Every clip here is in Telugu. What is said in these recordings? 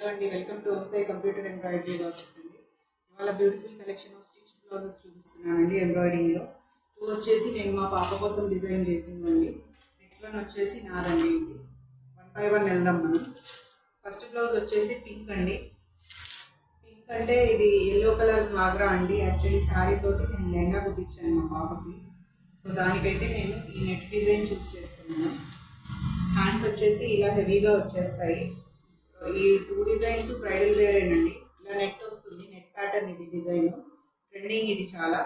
హలో అండి, welcome to Omsai computer embroidery works అండి. ఇవాళ beautiful collection of stitch blouses చూపిస్తున్నానండి. ఎంబ్రాయిడింగ్లో టూ వచ్చేసి నేను మా పాప కోసం డిజైన్ చేసిందండి. నెక్స్ట్ వన్ వచ్చేసి నాదండి. ఇది 1 by 1 వెళ్దాం మనం. ఫస్ట్ బ్లౌజ్ వచ్చేసి పింక్ అండి. పింక్ అంటే ఇది ఎల్లో కలర్ ఘాగ్రా అండి. యాక్చువల్లీ శారీ తోటి నేను లెహంగా కుట్టించాను మా పాపకి. సో దానికైతే నేను ఈ నెట్ డిజైన్ చూస్ చేసుకున్నాను. హ్యాండ్స్ వచ్చేసి ఇలా హెవీగా వచ్చేస్తాయి. ఈ టూ డిజైన్స్ బ్రైడల్ వేరేనండి. ఇలా నెట్ వస్తుంది, నెట్ ప్యాటర్న్ ఇది డిజైన్ ట్రెండింగ్. ఇది చాలా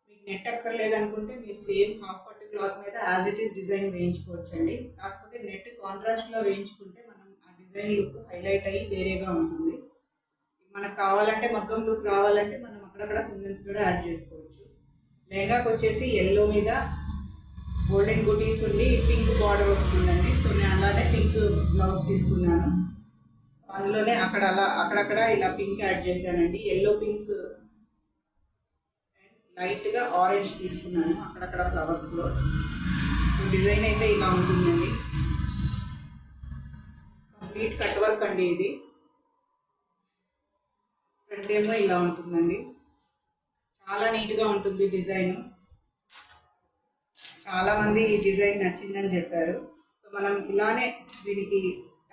మీకు నెట్ అక్కర్లేదు అనుకుంటే మీరు సేమ్ హాఫ్ పట్టు క్లాత్ మీద యాజ్ ఇట్ ఈస్ డిజైన్ వేయించుకోవచ్చండి. కాకపోతే నెట్ కాంట్రాస్ట్లో వేయించుకుంటే మనం ఆ డిజైన్ లుక్ హైలైట్ అయ్యి వేరేగా ఉంటుంది. మనకు కావాలంటే మగ్గం లుక్ రావాలంటే మనం అక్కడక్కడ కుందన్స్ కూడా యాడ్ చేసుకోవచ్చు. లెహంగాకి వచ్చేసి ఎల్లో మీద గోల్డెన్ బుటీస్ ఉండి పింక్ బార్డర్ వస్తుందండి. సో నేను అలానే పింక్ బ్లౌజ్ తీసుకున్నాను. అందులోనే అక్కడక్కడ ఇలా పింక్ యాడ్ చేశానండి. ఎల్లో పింక్ అండ్ లైట్గా ఆరెంజ్ తీసుకున్నాను అక్కడక్కడ ఫ్లవర్స్లో. సో డిజైన్ అయితే ఇలా ఉంటుందండి. కంప్లీట్ కట్ వర్క్ అండి. ఇది ఫ్రంట్ ఏమో ఇలా ఉంటుందండి. చాలా నీట్గా ఉంటుంది డిజైన్. చాలామంది ఈ డిజైన్ నచ్చిందని చెప్పారు. సో మనం ఇలానే దీనికి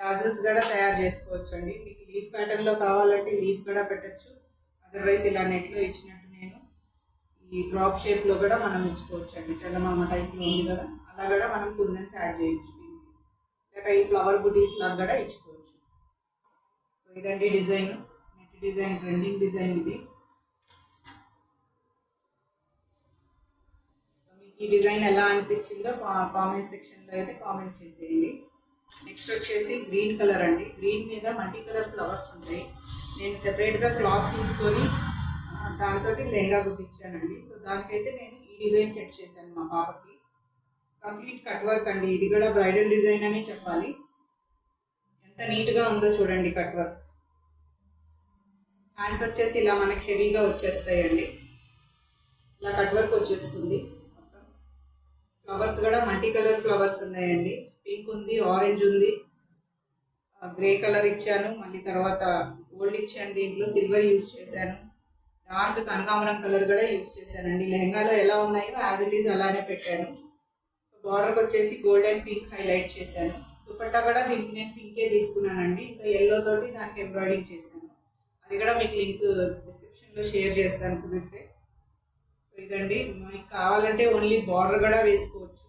టాజిల్స్ కూడా తయారు చేసుకోవచ్చు అండి. మీకు లీఫ్ ప్యాటర్న్లో కావాలంటే లీఫ్ కూడా పెట్టచ్చు. అదర్వైజ్ ఇలా నెట్లో ఇచ్చినట్టు నేను ఈ డ్రాప్ షేప్లో కూడా మనం ఇచ్చుకోవచ్చు అండి. చందమామ టైప్లో ఉంది కదా, అలా కూడా మనం కుందన్స్ యాడ్ చేయొచ్చు. లేక ఈ ఫ్లవర్ బుటీస్ లాగా కూడా ఇచ్చుకోవచ్చు. సో ఇదండి design, net design, trending design ఇది. సో మీకు ఈ డిజైన్ ఎలా అనిపించిందో కామెంట్ సెక్షన్లో అయితే కామెంట్ చేసేయండి. నెక్స్ట్ వచ్చేసి గ్రీన్ కలర్ అండి. గ్రీన్ మీద మల్టీ కలర్ ఫ్లవర్స్ ఉంటాయి. నేను సెపరేట్గా క్లాత్ తీసుకొని దాంతో లెహంగా కుట్టించానండి. సో దానికైతే నేను ఈ డిజైన్ సెట్ చేశాను మా పాపకి. కంప్లీట్ కట్ వర్క్ అండి. ఇది కూడా బ్రైడల్ డిజైన్ అనే చెప్పాలి. ఎంత నీట్గా ఉందో చూడండి కట్ వర్క్. హ్యాండ్స్ వచ్చేసి ఇలా మనకి హెవీగా వచ్చేస్తాయండి. ఇలా కట్ వర్క్ వచ్చేస్తుంది. మొత్తం ఫ్లవర్స్ కూడా మల్టీ కలర్ ఫ్లవర్స్ ఉన్నాయండి. పింక్ ఉంది, ఆరెంజ్ ఉంది, గ్రే కలర్ ఇచ్చాను, మళ్ళీ తర్వాత గోల్డ్ ఇచ్చాను, దీంట్లో సిల్వర్ యూజ్ చేశాను, డార్క్ కనకాంబరం కలర్ కూడా యూజ్ చేశానండి. లెహంగాలో ఎలా ఉన్నాయో యాజ్ ఇట్ ఈజ్ అలానే పెట్టాను. సో బార్డర్కి వచ్చేసి గోల్డ్ అండ్ పింక్ హైలైట్ చేశాను. దుపట్టా కూడా దీనికి నేను పింకే తీసుకున్నానండి. ఇంకా ఎల్లో తోటి దానికి ఎంబ్రాయిడింగ్ చేశాను. అది కూడా మీకు లింక్ డిస్క్రిప్షన్లో షేర్ చేస్తాను కుదిరితే. సో ఇదండి, మీకు కావాలంటే ఓన్లీ బార్డర్ కూడా వేసుకోవచ్చు.